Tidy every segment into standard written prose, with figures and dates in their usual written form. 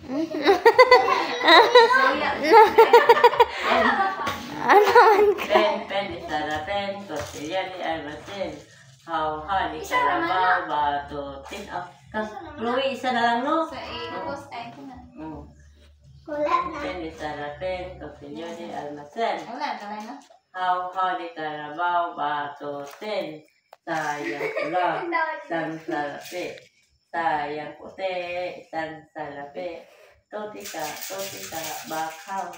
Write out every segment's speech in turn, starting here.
Pen, sarapin, tortilla di almacen. Hauha di karabaw, batutin. Chloe, isa na lang, no? Pen, sarapin, tortilla di almacen. Hauha di karabaw, batutin. Sayang pula, isang salapi. Sayang puti, isang salapi. Totika, bakhaw.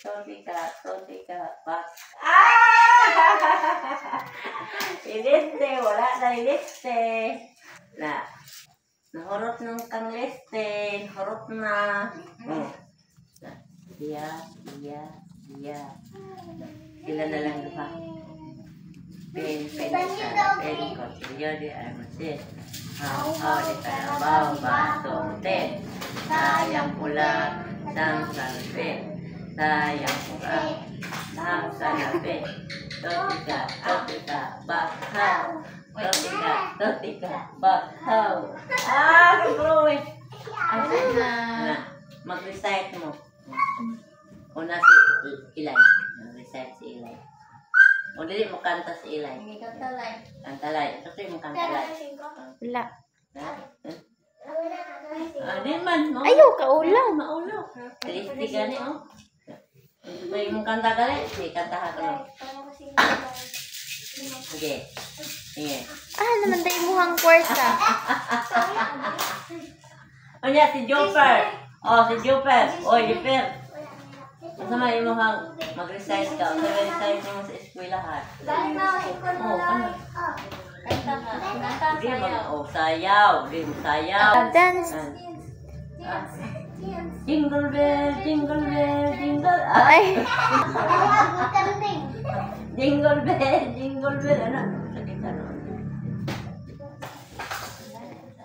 Totika, bak. Iliste, wala na iliste. Nahurot ng kang liste. Hurot na. Iya. Sila na lang diba? Pen, tortilla di almacen. Hauhaw di karabaw, batutin. Sayang pula, isang salapi. Sayang pula, isang salapi. Totika, bakhaw. Totika, bakhaw. Chloe! Mag-recite mo. Una si Ilay. Mag-recite si Ilay. O dili mo kanta si Ilay. Hindi kantalay. Kantalay. Kasi mo kantalay. Wala. Di man. Ayaw ka ulaw. Maulaw. Listi gani, oh. May mong kanta gali. Sige, kantahan ko lang. Sige. Sige. Naman tayo muhang kwarta. O niya, si Joper. Si Joper. Joper. Masama yung mukhang mag-recite ka. Mag-recite mo sa eskwelahan. Ano? Hindi mo, sayaw. Hindi mo sayaw. Dance. Jingle bell, jingle bell, jingle. Ay. Jingle bell, jingle bell. Ano?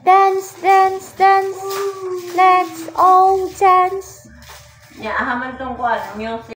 Dance. Let's all dance. Ya, ahaman tong kuan music.